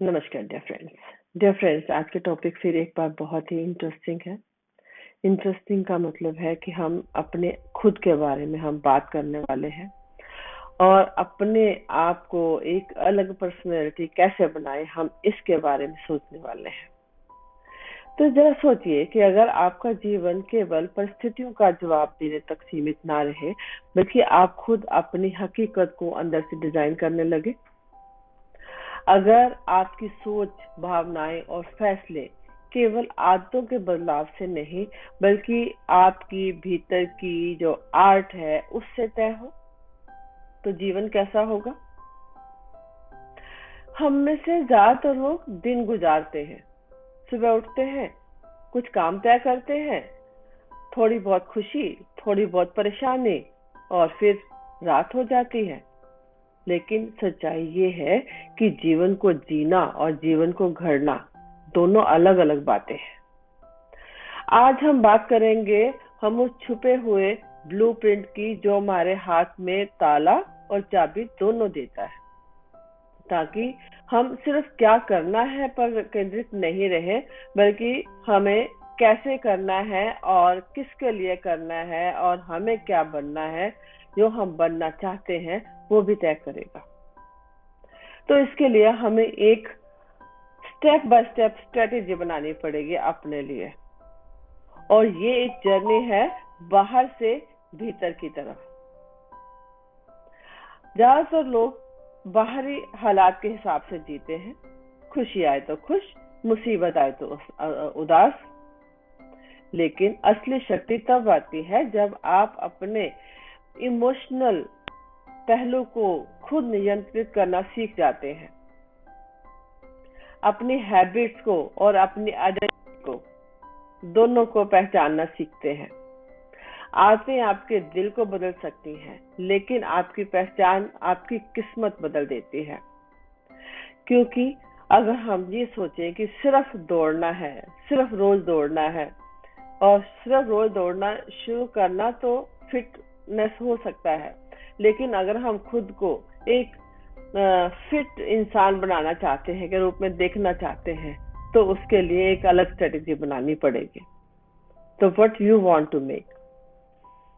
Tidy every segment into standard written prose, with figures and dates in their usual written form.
नमस्कार dear friends आज के टॉपिक फिर एक बार बहुत ही इंटरेस्टिंग है। इंटरेस्टिंग का मतलब है कि हम अपने खुद के बारे में हम बात करने वाले हैं और अपने आप को एक अलग पर्सनैलिटी कैसे बनाए हम इसके बारे में सोचने वाले हैं। तो जरा सोचिए कि अगर आपका जीवन केवल परिस्थितियों का जवाब देने तक सीमित ना रहे, बल्कि आप खुद अपनी हकीकत को अंदर से डिजाइन करने लगे। अगर आपकी सोच, भावनाएं और फैसले केवल आदतों के बदलाव से नहीं, बल्कि आपकी भीतर की जो आर्ट है उससे तय हो, तो जीवन कैसा होगा? हम में से ज्यादातर लोग दिन गुजारते हैं, सुबह उठते हैं, कुछ काम तय करते हैं, थोड़ी बहुत खुशी, थोड़ी बहुत परेशानी और फिर रात हो जाती है। लेकिन सच्चाई ये है कि जीवन को जीना और जीवन को गढ़ना दोनों अलग अलग बातें हैं। आज हम बात करेंगे हम उस छुपे हुए ब्लूप्रिंट की जो हमारे हाथ में ताला और चाबी दोनों देता है, ताकि हम सिर्फ क्या करना है पर केंद्रित नहीं रहे, बल्कि हमें कैसे करना है और किसके लिए करना है और हमें क्या बनना है, जो हम बनना चाहते हैं वो भी तय करेगा। तो इसके लिए हमें एक स्टेप बाय स्टेप स्ट्रेटेजी बनानी पड़ेगी अपने लिए, और ये एक जर्नी है बाहर से भीतर की तरफ। ज्यादातर लोग बाहरी हालात के हिसाब से जीते हैं, खुशी आए तो खुश, मुसीबत आए तो उदास। लेकिन असली शक्ति तब आती है जब आप अपने इमोशनल पहलू को खुद नियंत्रित करना सीख जाते हैं, अपनी हैबिट्स को और अपनी आइडेंटिटी को दोनों को पहचानना सीखते हैं। आदतें आपके दिल को बदल सकती हैं, लेकिन आपकी पहचान आपकी किस्मत बदल देती है। क्योंकि अगर हम ये सोचें कि सिर्फ दौड़ना है, सिर्फ रोज दौड़ना है और सिर्फ रोज दौड़ना शुरू करना, तो फिटनेस हो सकता है। लेकिन अगर हम खुद को एक फिट इंसान बनाना चाहते हैं, के रूप में देखना चाहते हैं, तो उसके लिए एक अलग स्ट्रेटेजी बनानी पड़ेगी। तो what you want to make.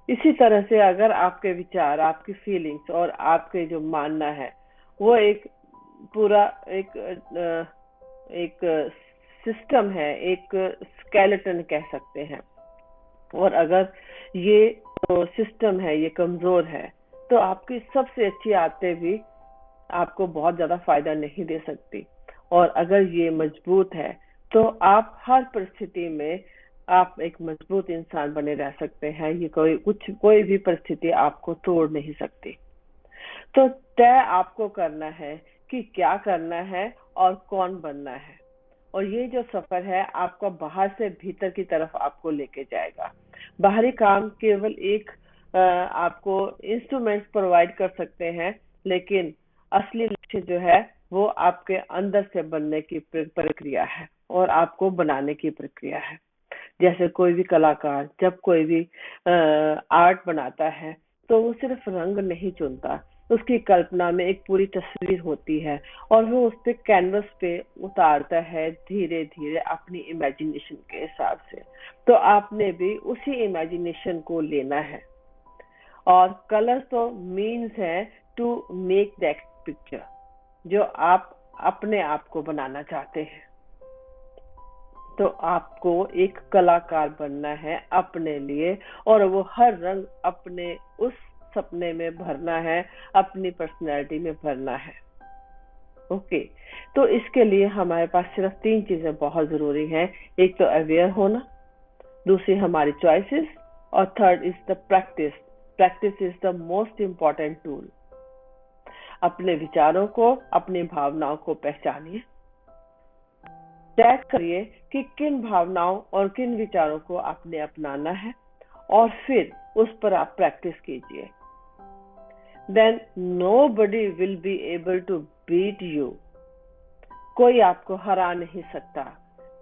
इसी तरह से अगर आपके विचार, आपकी फीलिंग्स और आपके जो मानना है वो एक पूरा एक सिस्टम है, एक स्केलेटन कह सकते हैं, और अगर ये जो सिस्टम है ये कमजोर है, तो आपकी सबसे अच्छी आदतें भी आपको बहुत ज्यादा फायदा नहीं दे सकती। और अगर ये मजबूत है तो आप हर परिस्थिति में आप एक मजबूत इंसान बने रह सकते हैं। ये कोई भी परिस्थिति आपको तोड़ नहीं सकती। तो तय आपको करना है कि क्या करना है और कौन बनना है, और ये जो सफर है आपका बाहर से भीतर की तरफ आपको लेके जाएगा। बाहरी काम केवल एक आपको इंस्ट्रूमेंट्स प्रोवाइड कर सकते हैं, लेकिन असली लक्ष्य जो है वो आपके अंदर से बनने की प्रक्रिया है और आपको बनाने की प्रक्रिया है। जैसे कोई भी कलाकार जब कोई भी आर्ट बनाता है तो वो सिर्फ रंग नहीं चुनता, उसकी कल्पना में एक पूरी तस्वीर होती है और वो उस पे कैनवस पे उतारता है धीरे धीरे अपनी इमेजिनेशन के हिसाब से। तो आपने भी उसी इमेजिनेशन को लेना है, और कलर तो मीन्स है टू मेक दैट पिक्चर जो आप अपने आप को बनाना चाहते हैं। तो आपको एक कलाकार बनना है अपने लिए, और वो हर रंग अपने उस सपने में भरना है, अपनी पर्सनैलिटी में भरना है। ओके, तो इसके लिए हमारे पास सिर्फ 3 चीजें बहुत जरूरी हैं। एक तो अवेयर होना, दूसरी हमारी चॉइसेस, और third is the practice. Practice is the most important tool. अपने विचारों को, अपनी भावनाओं को पहचानिए, तय करिए कि किन भावनाओं और किन विचारों को आपने अपनाना है, और फिर उस पर आप प्रैक्टिस कीजिए। Then nobody will be able to beat you. कोई आपको हरा नहीं सकता।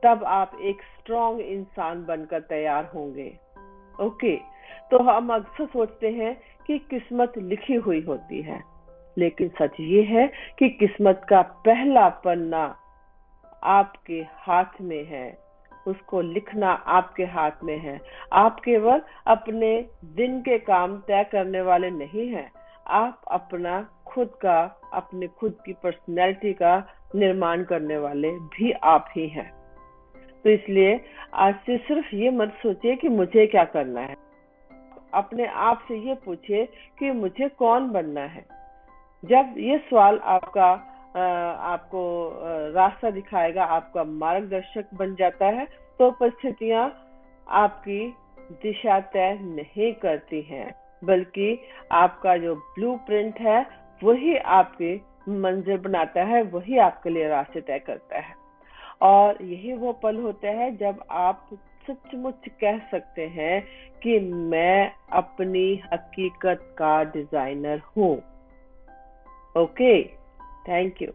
तब आप एक स्ट्रॉन्ग इंसान बनकर तैयार होंगे। ओके, तो हम अक्सर सोचते हैं कि किस्मत लिखी हुई होती है, लेकिन सच ये है कि किस्मत का पहला पन्ना आपके हाथ में है, उसको लिखना आपके हाथ में है। आप केवल अपने दिन के काम तय करने वाले नहीं हैं, आप अपना खुद का, अपने खुद की पर्सनैलिटी का निर्माण करने वाले भी आप ही हैं। तो इसलिए आज से सिर्फ ये मत सोचिए कि मुझे क्या करना है, अपने आप से ये पूछिए कि मुझे कौन बनना है। जब ये सवाल आपको रास्ता दिखाएगा, आपका मार्गदर्शक बन जाता है, तो परिस्थितियां आपकी दिशा तय नहीं करती हैं, बल्कि आपका जो ब्लूप्रिंट है वही आपकी मंजिल बनाता है, वही आपके लिए रास्ते तय करता है। और यही वो पल होता है जब आप सचमुच कह सकते हैं कि मैं अपनी हकीकत का डिजाइनर हूँ। Okay, thank you.